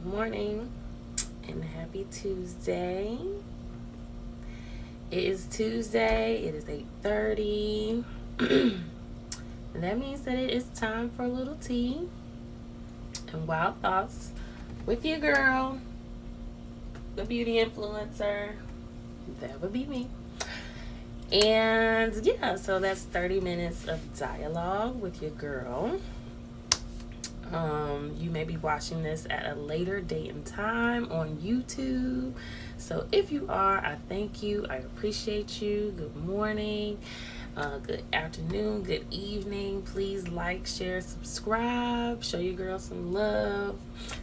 Good morning and happy Tuesday. It is Tuesday. It is 8:30. And that means that it is time for a little tea and wild thoughts with your girl, the beauty influencer. That would be me. And yeah, so that's 30 minutes of dialogue with your girl. You may be watching this at a later date and time on YouTube. So if you are, I thank you. I appreciate you. Good morning, good afternoon, good evening. Please like, share, subscribe. Show your girl some love.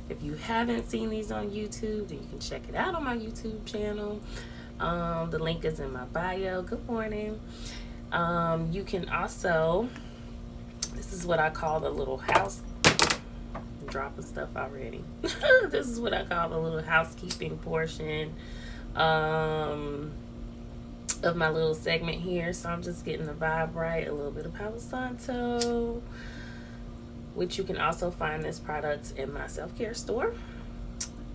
If you haven't seen these on YouTube, then you can check it out on my YouTube channel. The link is in my bio. Good morning. You can also, this is what I call the little house. I'm dropping stuff already. This is what I call the little housekeeping portion of my little segment here. So I'm just getting the vibe right. A little bit of Palo Santo, which you can also find this product in my self-care store.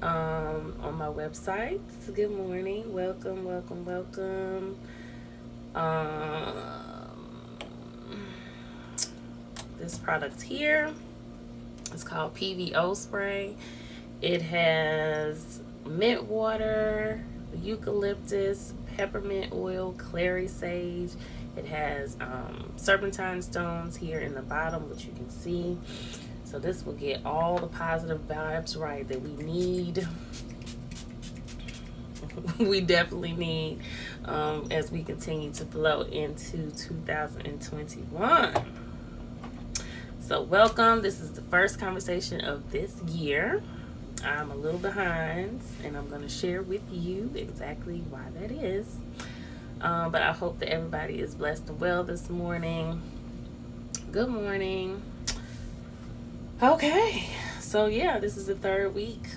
On my website. So good morning, welcome. This product here is called PVO spray. It has mint water, eucalyptus, peppermint oil, clary sage. It has serpentine stones here in the bottom, which you can see. So this will get all the positive vibes right that we need. We definitely need as we continue to flow into 2021. So welcome. This is the first conversation of this year. I'm a little behind, and I'm going to share with you exactly why that is. But I hope that everybody is blessed and well this morning. Good morning. Okay, so yeah, this is the third week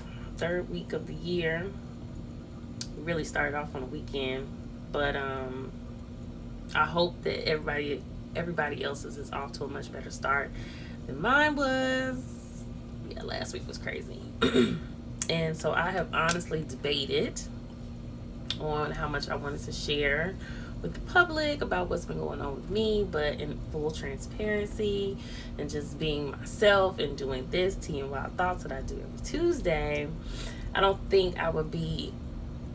of the year. We really started off on the weekend, but I hope that everybody else's is off to a much better start than mine was. Yeah, last week was crazy. And so I have honestly debated on how much I wanted to share with the public about what's been going on with me, but in full transparency and just being myself and doing this tea and wild thoughts that I do every Tuesday. I don't think I would be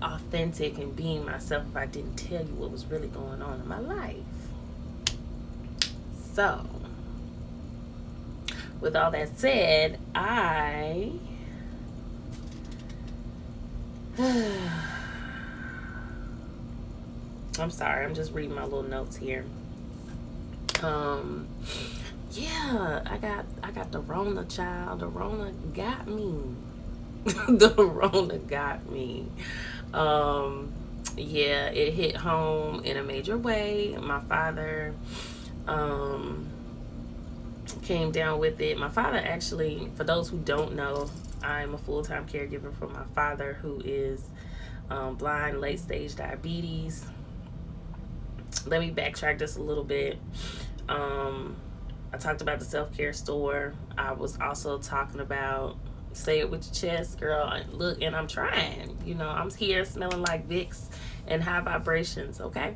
authentic and being myself if I didn't tell you what was really going on in my life. So with all that said, I'm sorry, I'm just reading my little notes here. Yeah, I got the Rona, child. The Rona got me. The Rona got me. Yeah, it hit home in a major way. My father came down with it. My father actually, for those who don't know, I'm a full-time caregiver for my father, who is blind, late-stage diabetes. Let me backtrack just a little bit. I talked about the self-care store. I was also talking about say it with your chest, girl. Look, and I'm trying. You know, I'm here smelling like Vicks and high vibrations, okay?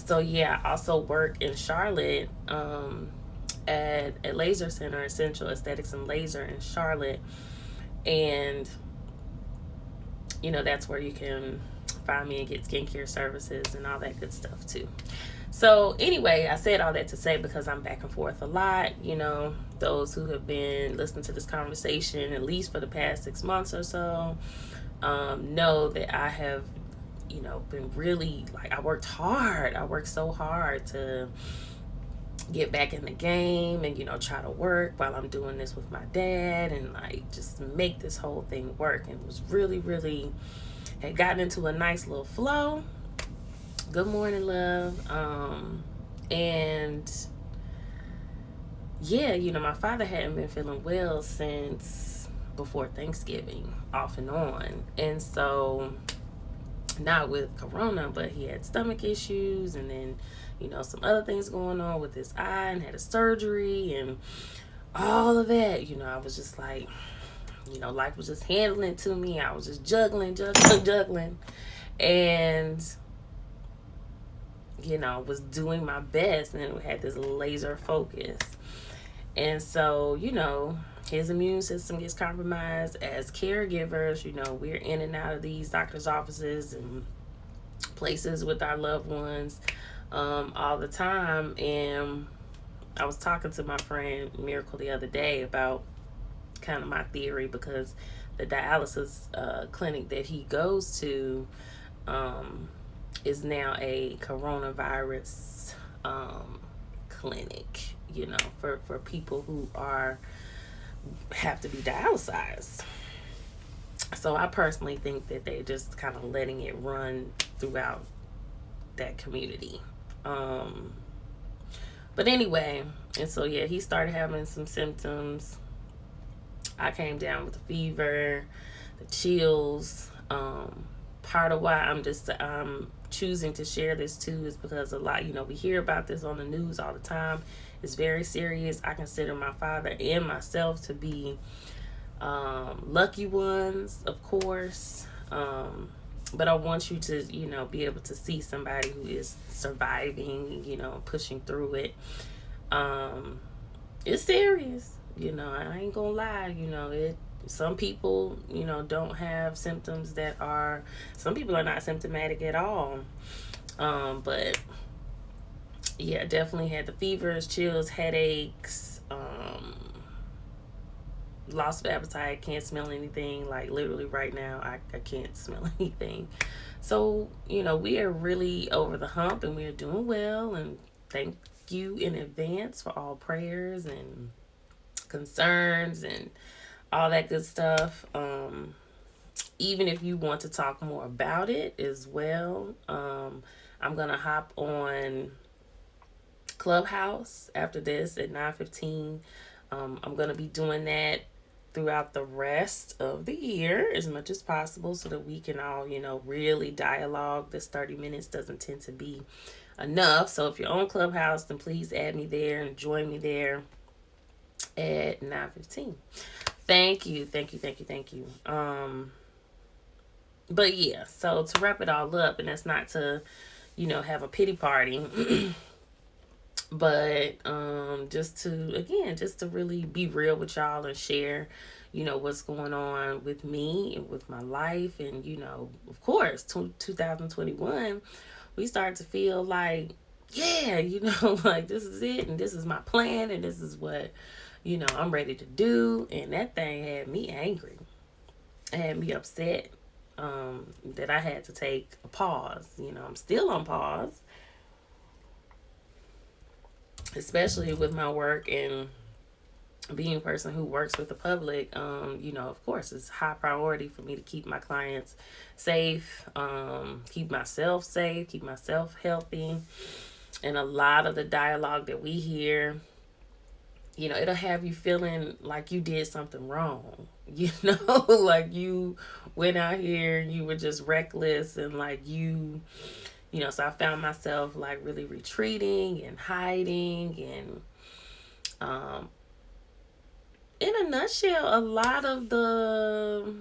So yeah, I also work in Charlotte at a laser center, Essential Aesthetics and Laser in Charlotte. And, you know, that's where you can find me and get skincare services and all that good stuff too. So anyway, I said all that to say because I'm back and forth a lot. You know, those who have been listening to this conversation at least for the past 6 months or so know that I have, you know, been really, like, I worked hard. I worked so hard to get back in the game and, you know, try to work while I'm doing this with my dad and, like, just make this whole thing work. And it was really had gotten into a nice little flow. Good morning, love. And yeah, you know, my father hadn't been feeling well since before Thanksgiving, off and on. And so, not with corona, but he had stomach issues and then, you know, some other things going on with his eye and had a surgery and all of that, you know, I was just like, you know, life was just handling to me. I was just juggling. And, you know, was doing my best and had this laser focus. And so, you know, his immune system gets compromised. As caregivers, you know, we're in and out of these doctor's offices and places with our loved ones all the time. And I was talking to my friend Miracle the other day about kind of my theory, because the dialysis clinic that he goes to is now a coronavirus clinic, you know, for people who have to be dialyzed. So I personally think that they're just kind of letting it run throughout that community. But anyway, and so yeah, he started having some symptoms. I came down with a fever, the chills. Part of why I'm choosing to share this too is because a lot, you know, we hear about this on the news all the time. It's very serious. I consider my father and myself to be lucky ones, of course. But I want you to, you know, be able to see somebody who is surviving, you know, pushing through it. It's serious, you know, I ain't gonna lie, you know, some people, you know, don't have symptoms some people are not symptomatic at all. But yeah, definitely had the fevers, chills, headaches, loss of appetite, can't smell anything. Like literally right now, I can't smell anything. So, you know, we are really over the hump and we are doing well. And thank you in advance for all prayers and concerns and all that good stuff. Even if you want to talk more about it as well, I'm going to hop on Clubhouse after this at 9:15. I'm going to be doing that throughout the rest of the year as much as possible so that we can all, you know, really dialogue. This 30 minutes doesn't tend to be enough. So if you're on Clubhouse, then please add me there and join me there at 9:15. Thank you. But yeah, so to wrap it all up, and that's not to, you know, have a pity party, but just to really be real with y'all and share, you know, what's going on with me and with my life. And, you know, of course, 2021, we start to feel like, yeah, you know, like this is it and this is my plan and this is what, you know, I'm ready to do. And that thing had me angry. It had me upset that I had to take a pause. You know, I'm still on pause, especially with my work and being a person who works with the public. You know, of course, it's high priority for me to keep my clients safe, keep myself safe, keep myself healthy. And a lot of the dialogue that we hear, you know, it'll have you feeling like you did something wrong, you know, like you went out here and you were just reckless and like you know, so I found myself like really retreating and hiding. And in a nutshell, a lot of the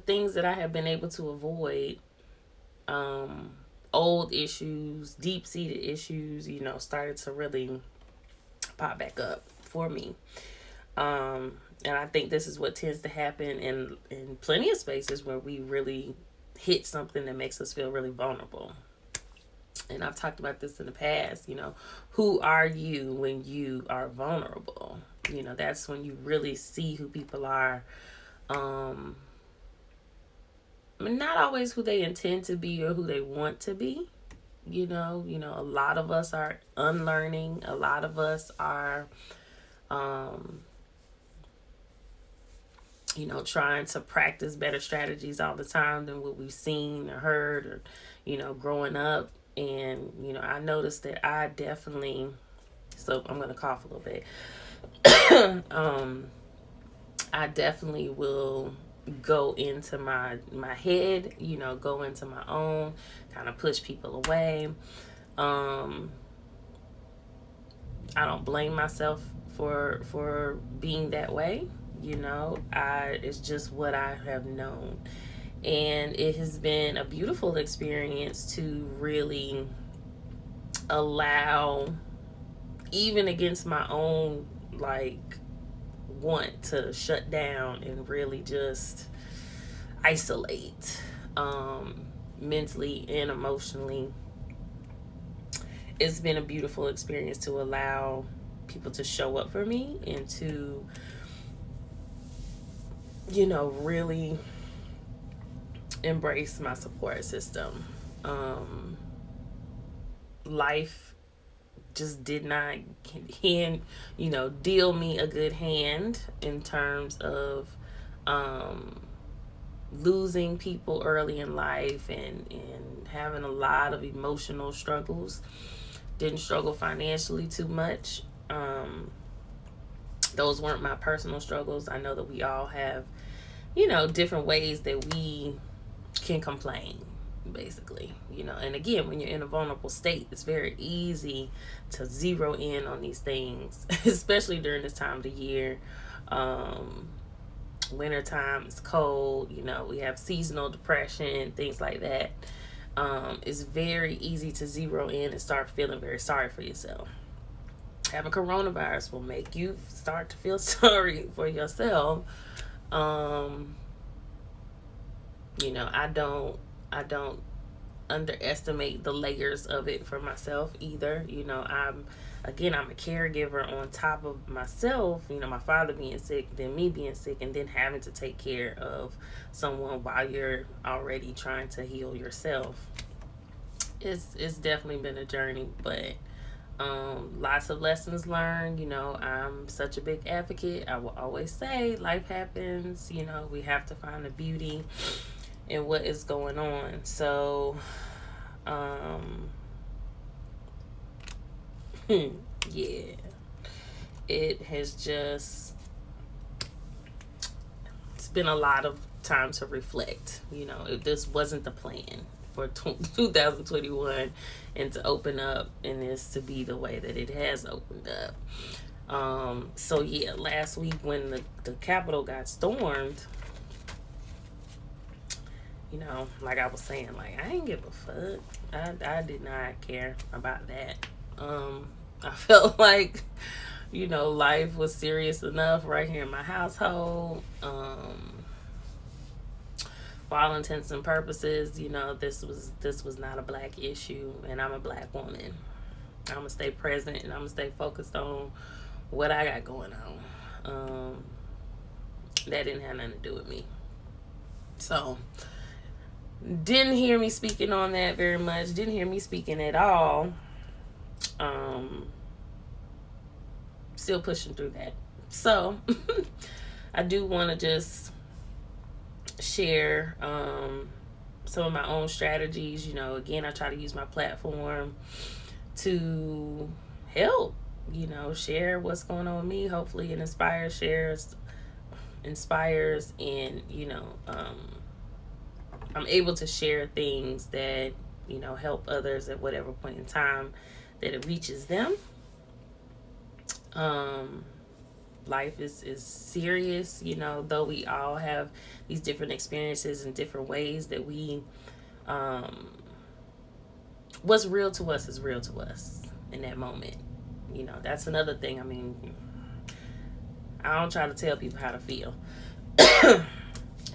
things that I have been able to avoid, old issues, deep-seated issues, you know, started to really pop back up for me. And I think this is what tends to happen in plenty of spaces where we really hit something that makes us feel really vulnerable. And I've talked about this in the past, you know, who are you when you are vulnerable? You know, that's when you really see who people are. Not always who they intend to be or who they want to be. You know, a lot of us are unlearning. A lot of us are, you know, trying to practice better strategies all the time than what we've seen or heard or, you know, growing up. And, you know, I noticed that I definitely, so I'm going to cough a little bit. I definitely will go into my head, you know, go into my own, kind of push people away. I don't blame myself for being that way. It's just what I have known. And it has been a beautiful experience to really allow, even against my own want to shut down and really just isolate, mentally and emotionally. It's been a beautiful experience to allow people to show up for me and to, really embrace my support system. Life just did not deal me a good hand in terms of losing people early in life and having a lot of emotional struggles. Didn't struggle financially too much. Those weren't my personal struggles. I know that we all have, different ways that we can complain, basically. And again, when you're in a vulnerable state, it's very easy to zero in on these things, especially during this time of the year. Wintertime, it's cold, we have seasonal depression, things like that. It's very easy to zero in and start feeling very sorry for yourself. Having coronavirus will make you start to feel sorry for yourself. I don't underestimate the layers of it for myself either. I'm a caregiver on top of myself, my father being sick, then me being sick, and then having to take care of someone while you're already trying to heal yourself. It's definitely been a journey, but lots of lessons learned. I'm such a big advocate. I will always say life happens, we have to find the beauty in what is going on. So yeah, it has just, it's been a lot of time to reflect. This wasn't the plan for 2021 and to open up and this to be the way that it has opened up. So yeah, last week when the Capitol got stormed, like I was saying, I ain't give a fuck. I did not care about that. I felt like, life was serious enough right here in my household. For all intents and purposes, this was not a black issue, and I'm a black woman. I'm gonna stay present and I'm gonna stay focused on what I got going on. That didn't have nothing to do with me. So, didn't hear me speaking on that very much. Didn't hear me speaking at all. Still pushing through that. So, I do want to just share some of my own strategies. Again, I try to use my platform to help, share what's going on with me. Hopefully it inspires, and, I'm able to share things that, help others at whatever point in time that it reaches them. Life is serious, though we all have these different experiences and different ways that we, what's real to us is real to us in that moment. That's another thing. I don't try to tell people how to feel.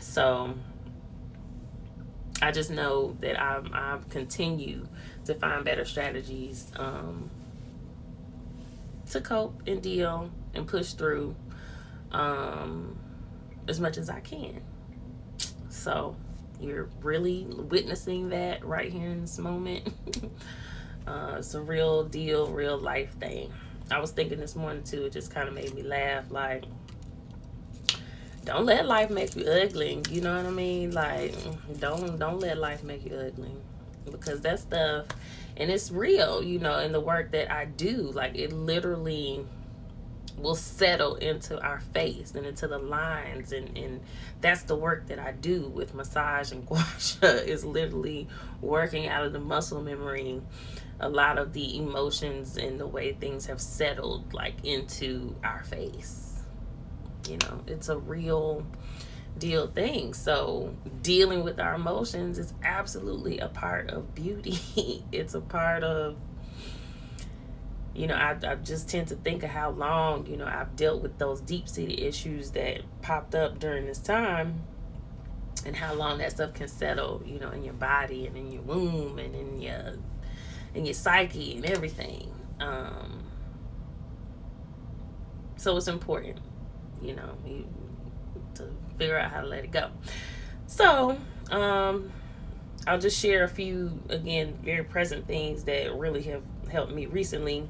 So I just know that I've continued to find better strategies to cope and deal and push through as much as I can. So you're really witnessing that right here in this moment. It's a real deal, real life thing. I was thinking this morning too, it just kind of made me laugh, don't let life make you ugly. You know what I mean? Don't let life make you ugly, because that stuff, and it's real, in the work that I do. It literally will settle into our face and into the lines, and that's the work that I do with massage and gua sha, is literally working out of the muscle memory a lot of the emotions and the way things have settled like into our face. You know, it's a real deal thing. So dealing with our emotions is absolutely a part of beauty. It's a part of, you know, I just tend to think of how long, you know, I've dealt with those deep-seated issues that popped up during this time, and how long that stuff can settle, you know, in your body and in your womb and in your psyche and everything. So it's important, you know, to figure out how to let it go. So I'll just share a few, again, very present things that really have helped me recently.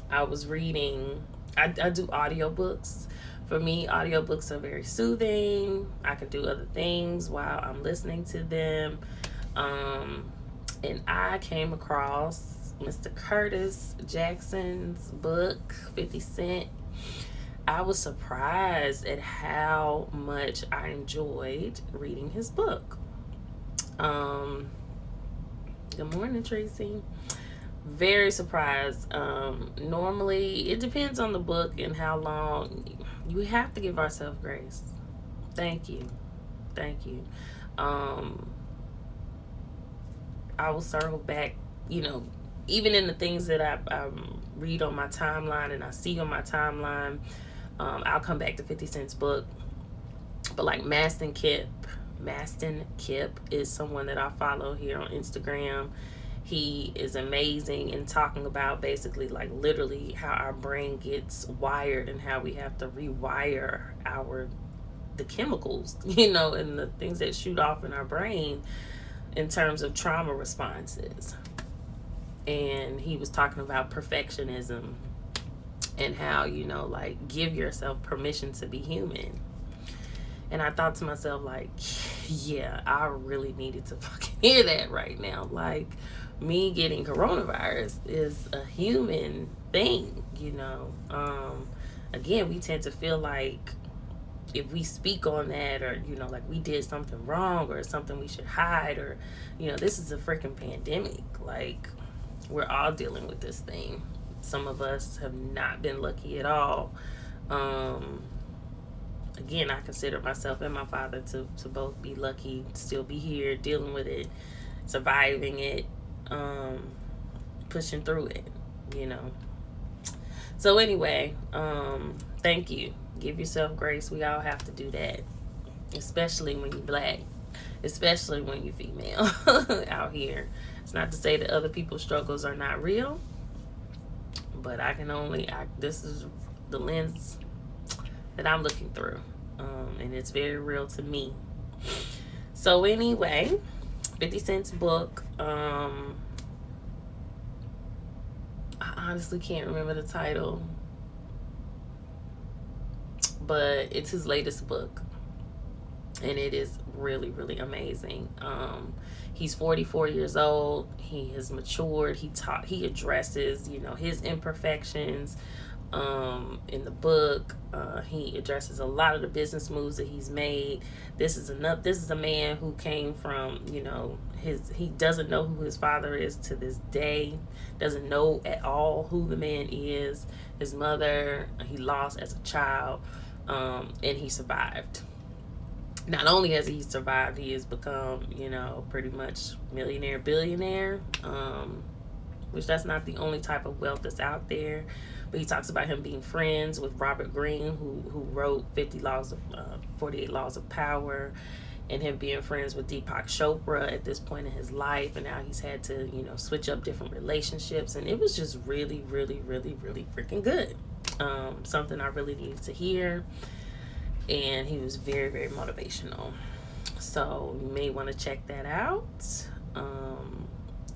I was reading, I do audiobooks. For me, audiobooks are very soothing. I can do other things while I'm listening to them. And I came across Mr. Curtis Jackson's book, 50 Cent. I was surprised at how much I enjoyed reading his book. Good morning, Tracy. Very surprised. Normally, it depends on the book and how long. We have to give ourselves grace. Thank you. I will circle back, you know, even in the things that I read on my timeline and I see on my timeline. I'll come back to 50 Cent's book. But like Maston Kipp is someone that I follow here on Instagram. He is amazing in talking about basically like literally how our brain gets wired and how we have to rewire the chemicals, you know, and the things that shoot off in our brain in terms of trauma responses. And he was talking about perfectionism and how, you know, like, give yourself permission to be human. And I thought to myself, like, yeah, I really needed to fucking hear that right now. Like, me getting coronavirus is a human thing, you know. Again, we tend to feel like if we speak on that, or, you know, like we did something wrong or something we should hide, or, you know, this is a freaking pandemic. Like, we're all dealing with this thing. Some of us have not been lucky at all. Again, I consider myself and my father to both be lucky, still be here, dealing with it, surviving it, pushing through it, you know. So anyway, thank you. Give yourself grace. We all have to do that, especially when you're black, especially when you're female out here. It's not to say that other people's struggles are not real, but this is the lens that I'm looking through, and it's very real to me. So anyway, 50 Cent's book, I honestly can't remember the title, but it's his latest book, and it is really, really amazing. He's 44 years old. He has matured. He addresses, you know, his imperfections in the book. He addresses a lot of the business moves that he's made. This is a man who came from, you know, he doesn't know who his father is to this day. Doesn't know at all who the man is. His mother, he lost as a child, and he survived. Not only has he survived, he has become, you know, pretty much millionaire, billionaire, which that's not the only type of wealth that's out there. But he talks about him being friends with Robert Greene, who wrote 48 Laws of Power, and him being friends with Deepak Chopra at this point in his life. And now he's had to, you know, switch up different relationships. And it was just really, really, really, really freaking good. Something I really needed to hear. And he was very, very motivational. So you may want to check that out.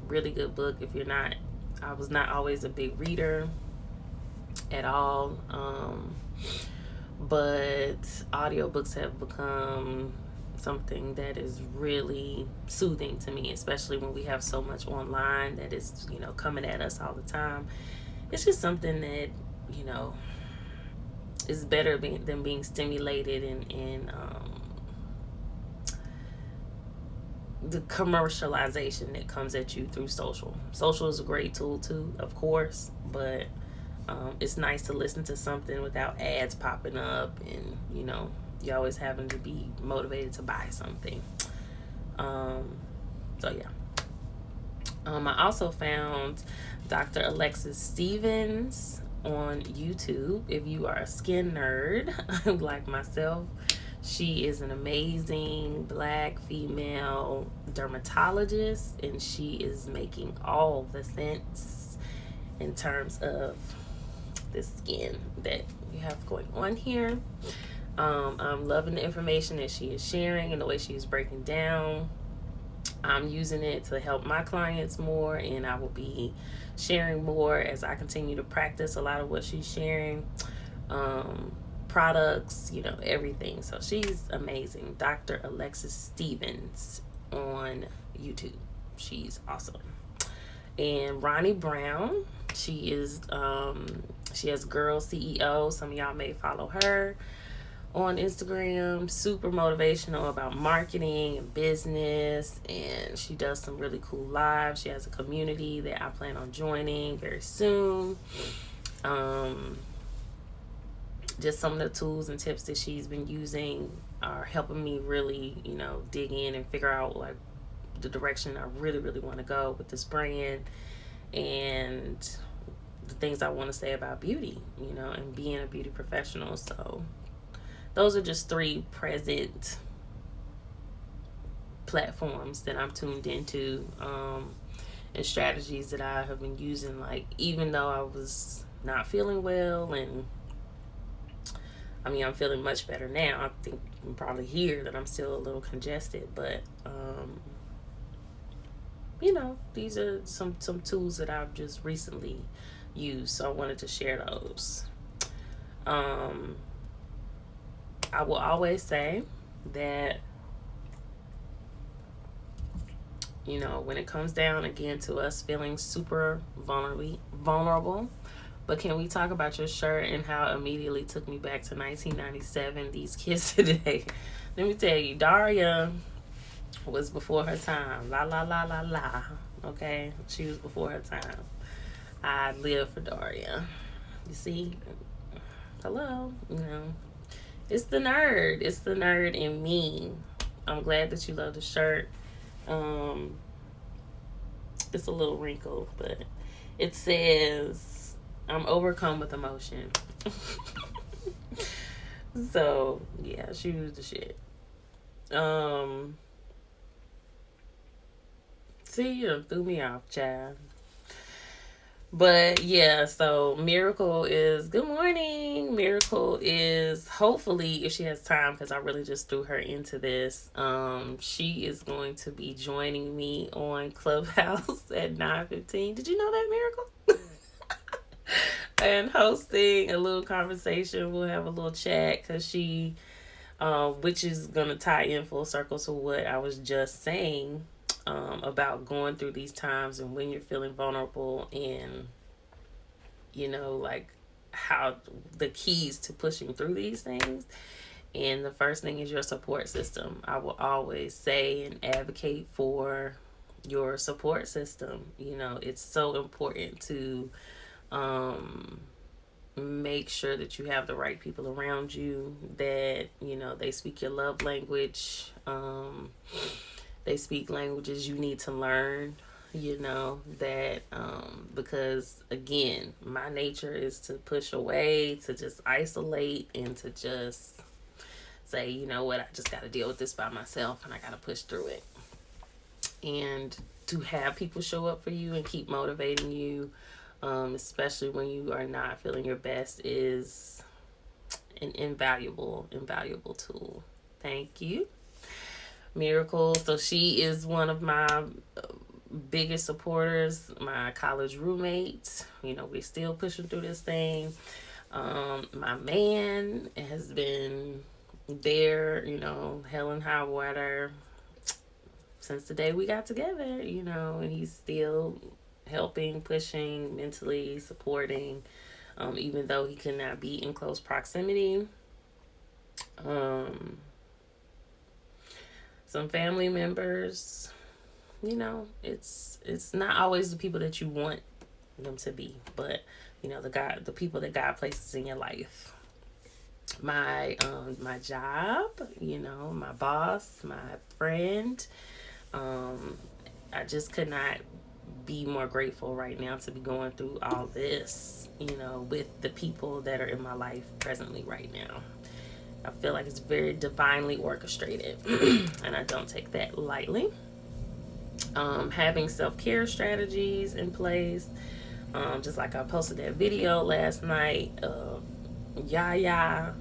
Really good book. I was not always a big reader at all. But audiobooks have become something that is really soothing to me, especially when we have so much online that is, you know, coming at us all the time. It's just something that, you know, it's better than being stimulated in the commercialization that comes at you through social. Social is a great tool too, of course, but it's nice to listen to something without ads popping up and, you always having to be motivated to buy something. So yeah. I also found Dr. Alexis Stevens on YouTube. If you are a skin nerd like myself, she is an amazing Black female dermatologist, and she is making all the sense in terms of the skin that you have going on here. I'm loving the information that she is sharing and the way she is breaking down. I'm using it to help my clients more, and I will be sharing more as I continue to practice a lot of what she's sharing. Products, everything. So she's amazing. Dr. Alexis Stevens on YouTube. She's awesome. And Ronnie Brown, she has Girl CEO. Some of y'all may follow her on Instagram. Super motivational about marketing and business, and she does some really cool lives. She has a community that I plan on joining very soon. Just some of the tools and tips that she's been using are helping me really, dig in and figure out like the direction I really, really want to go with this brand, and the things I want to say about beauty, and being a beauty professional. So those are just 3 present platforms that I'm tuned into, and strategies that I have been using, like, even though I was not feeling well, and I'm feeling much better now. I think you can probably hear that I'm still a little congested, but these are some tools that I've just recently used, so I wanted to share those. I will always say that, when it comes down again to us feeling super vulnerable, but can we talk about your shirt and how it immediately took me back to 1997, these kids today? Let me tell you, Daria was before her time. La, la, la, la, la. Okay? She was before her time. I live for Daria. You see? Hello? It's the nerd. It's the nerd in me. I'm glad that you love the shirt. It's a little wrinkled, but it says, I'm overcome with emotion. So, yeah, she was the shit. See, you threw me off, child. But yeah, so Miracle is, good morning. Miracle is, hopefully, if she has time, because I really just threw her into this, she is going to be joining me on Clubhouse at 9:15. Did you know that, Miracle? And hosting a little conversation. We'll have a little chat, because she, which is going to tie in full circle to what I was just saying, about going through these times and when you're feeling vulnerable, and like how the keys to pushing through these things. And the first thing is your support system. I will always say and advocate for your support system. It's so important to make sure that you have the right people around you, that they speak your love language. They speak languages you need to learn, that because, again, my nature is to push away, to just isolate, and to just say, you know what, I just got to deal with this by myself, and I got to push through it. And to have people show up for you and keep motivating you, especially when you are not feeling your best, is an invaluable tool. Thank you, Miracle. So she is one of my biggest supporters, my college roommate. We're still pushing through this thing. My man has been there, hell and high water since the day we got together, and he's still helping, pushing, mentally supporting. even though he could not be in close proximity. Some family members, you know, it's not always the people that you want them to be, but you know, the people that God places in your life. My job, you know, my boss, my friend. I just could not be more grateful right now to be going through all this, you know, with the people that are in my life presently right now. I feel like it's very divinely orchestrated, and I don't take that lightly. Having self-care strategies in place, just like I posted that video last night of Yaya.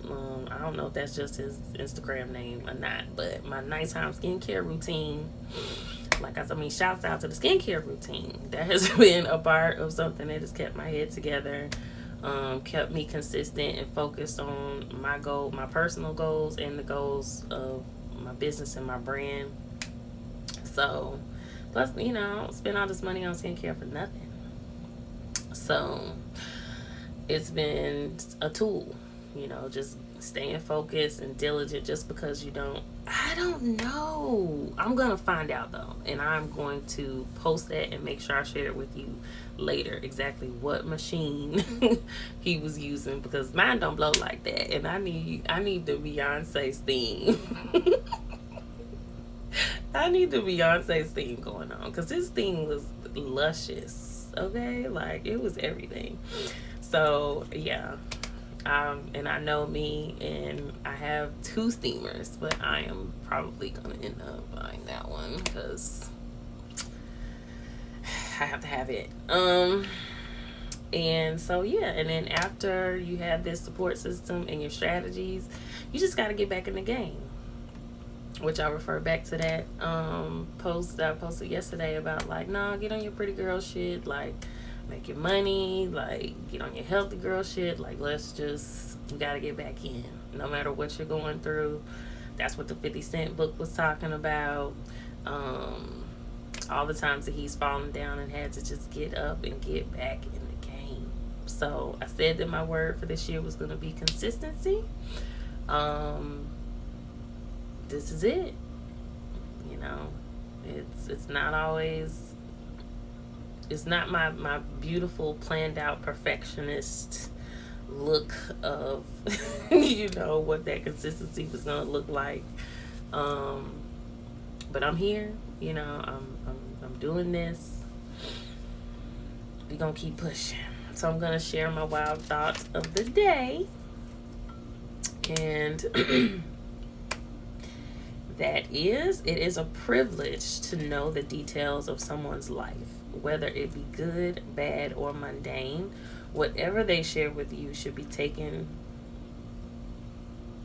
I don't know if that's just his Instagram name or not, but my nighttime skincare routine, like I mean, shouts out to the skincare routine. That has been a part of something that has kept my head together, kept me consistent and focused on my goal, my personal goals, and the goals of my business and my brand. So, plus, you know, spend all this money on skincare for nothing. So, it's been a tool, you know, just staying focused and diligent. Just because you don't, I don't know, I'm gonna find out though, and I'm going to post that and make sure I share it with you later, exactly what machine he was using, because mine don't blow like that, and I need the Beyonce's theme. I need the Beyonce's theme going on, because this theme was luscious, okay? Like, it was everything. So, yeah. And I know me, and I have 2 steamers, but I am probably going to end up buying that one, because I have to have it. And so, yeah. And then after you have this support system and your strategies, you just got to get back in the game. Which I refer back to that post that I posted yesterday about, like, nah, get on your pretty girl shit, like, make your money, like, get on your healthy girl shit, like, you gotta get back in, no matter what you're going through. That's what the 50 Cent book was talking about. All the times that he's fallen down and had to just get up and get back in the game. So I said that my word for this year was going to be consistency. This is it. You know, it's not always, it's not my beautiful planned out perfectionist look of you know what that consistency was gonna look like, but I'm here, you know. I'm doing this. We're gonna keep pushing. So I'm gonna share my wild thought of the day, and it is a privilege to know the details of someone's life, whether it be good, bad, or mundane. Whatever they share with you shouldn't be taken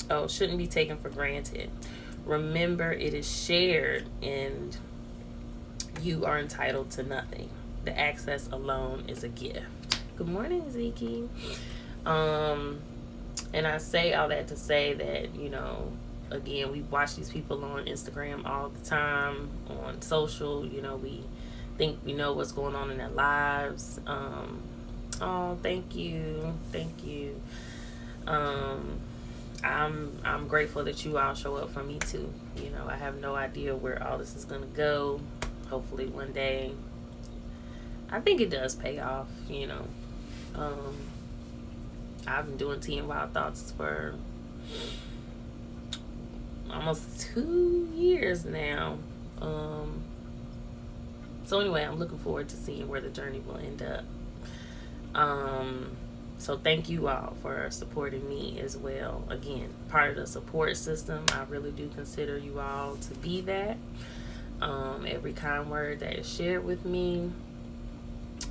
for granted. Remember, it is shared, and you are entitled to nothing. The access alone is a gift. Good morning, Zeke. And I say all that to say that, you know, again, we watch these people on Instagram all the time, on social. You know, we think we know what's going on in their lives. Oh, thank you. I'm grateful that you all show up for me too. You know, I have no idea where all this is gonna go. Hopefully one day, I think it does pay off. You know, I've been doing Tea and Wild Thoughts for almost 2 years now. So anyway, I'm looking forward to seeing where the journey will end up. So thank you all for supporting me as well. Again, part of the support system. I really do consider you all to be that. Every kind word that is shared with me.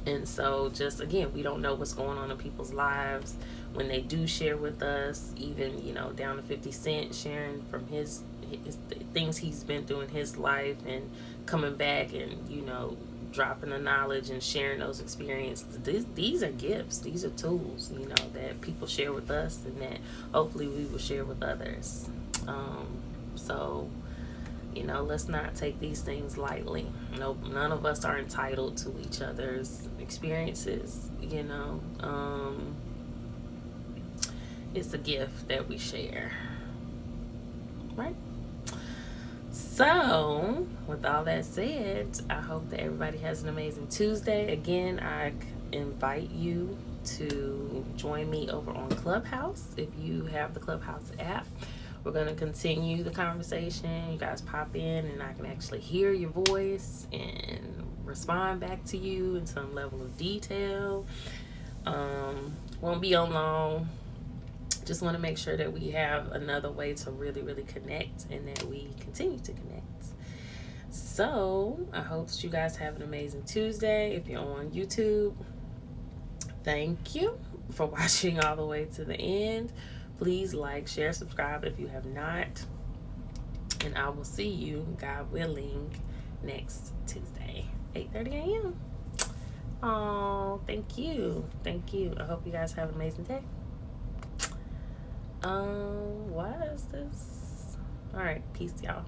And so just, again, we don't know what's going on in people's lives when they do share with us, even, you know, down to 50 Cent sharing from his things he's been through in his life, and coming back and, you know, dropping the knowledge and sharing those experiences. These are gifts. These are tools, you know, that people share with us, and that hopefully we will share with others. So You know, let's not take these things lightly. Nope, none of us are entitled to each other's experiences, you know. It's a gift that we share, right? So, with all that said, I hope that everybody has an amazing Tuesday. Again, I invite you to join me over on Clubhouse. If you have the Clubhouse app, we're going to continue the conversation. You guys pop in and I can actually hear your voice and respond back to you in some level of detail. Won't be on long. Just want to make sure that we have another way to really, really connect and that we continue to connect. So I hope that you guys have an amazing Tuesday. If you're on YouTube, thank you for watching all the way to the end. Please like, share, subscribe if you have not. And I will see you, God willing, next Tuesday, 8:30 a.m. Oh, thank you. Thank you. I hope you guys have an amazing day. Why is this? All right, peace, y'all.